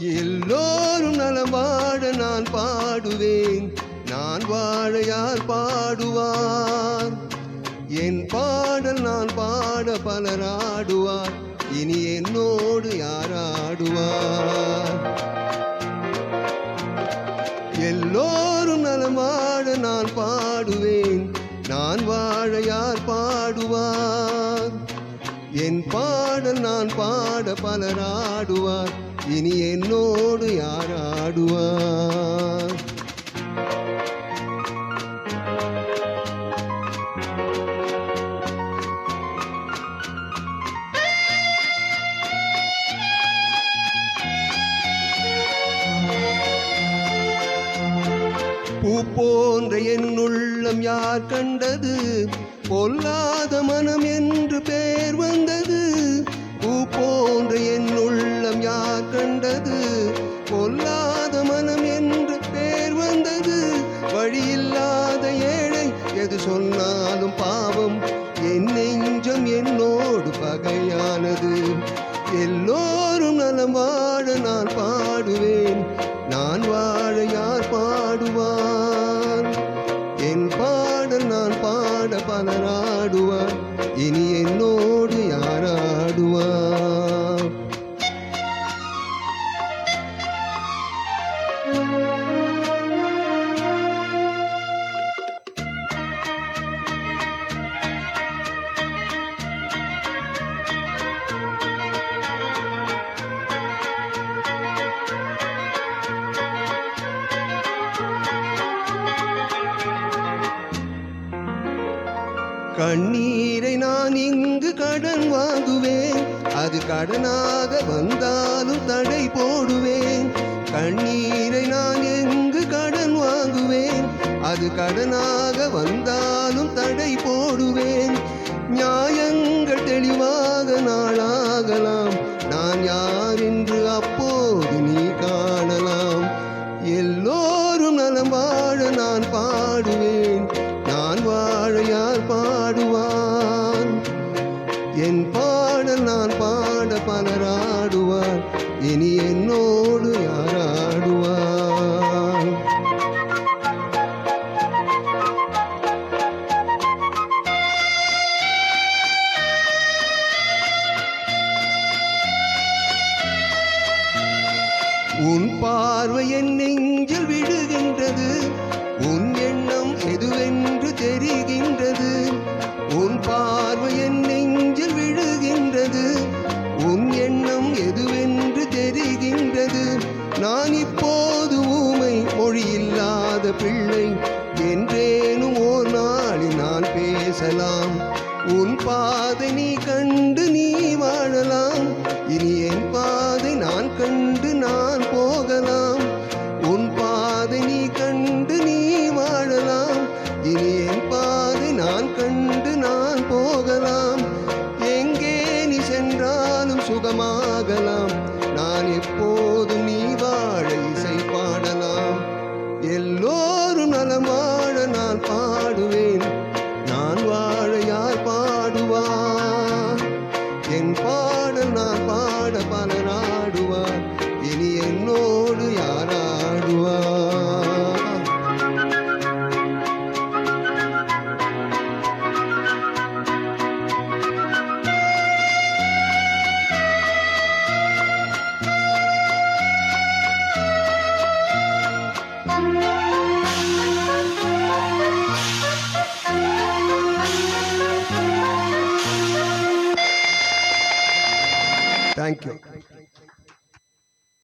எல்லோரும் நலம் வாழ நான் பாடுவேன், நான் வாழ யார் பாடுவார்? என் பாடல் நான் பாட பலர் ஆடுவார், இனி என்னோடு யார் ஆடுவார்? எல்லோரும் நலம் வாழ நான் பாடுவேன், நான் வாழ யார் பாடுவார்? என் பாடல் நான் பாட பலர் ஆடுவார், இனி என்னோடு யார் ஆடுவார்? பூ போன்ற என் உள்ளம் யார் கண்டது? பொல்லாத மனம் என்று பேர் வந்தது. பூ போன்ற என் உள்ளம் யார் கண்டது? பொல்லாத மனம் என்று பேர் வந்தது. வழியில்லாத ஏழை எது சொன்னாலும் பாவம், என் நெஞ்சம் என்னோடு பகையானது. எல்லோரும் நலம் வாழ நான் பாடுவேன், நான் வாழ யார் பாடுவார்? என் பாடல் நான் பாட பலர் ஆடுவார், இனி என்னோடு யார் ஆடுவார்? கண்ணீரை நான் இங்கு கடன் வாங்குவேன், அது கடனாக வந்தாலும் தடை போடுவேன். கண்ணீரை நான் எங்கு கடன் வாங்குவேன், அது கடனாக வந்தாலும் தடை போடுவேன். நியாயங்கள் தெளிவாக நாளாகலாம், நான் யார் என்று அப்போது நீ காணலாம். எல்லோரும் நலம் வாழ நான் பாடுவேன், நான் வாழ யார் பாடுவார்? என் பாடல் நான் பாட பலர் ஆடுவார், இனி என்னோடு யார் ஆடுவார்? உன் பார்வை என் நெஞ்சில் விழுகின்றது, உன் எண்ணம் எதுவென்று தெரிகின்றது. உன் பார்வை என் நெஞ்சில் விழுகின்றது, உன் எண்ணம் எதுவென்று தெரிகின்றது. நான் இப்போது ஊமை, மொழியில்லாத பிள்ளை, என்றேனும் ஓர் நாளில் நான் பேசலாம். உன் பாதை நீ கண்டு நீ வாழலாம், இனி என் பாதை நான் கண்டு நான் போகலாம். உன் பாதை நீ கண்டு நீ வாழலாம், இனி என் பாதை நான் கண்டு நான் போகலாம். எங்கே நீ சென்றாலும் சுகமாகலாம், நான் எப்போதும் நீ வாழ இசை பாடலாம். எல்லோரும் நலம் வாழ நான் பாடுவேன், நான் வாழ யார் பாடுவார்? என் பாடல் நான் பாட பலர் ஆடுவார், இனி என்னோடு யார் ஆடுவார்? Thank you.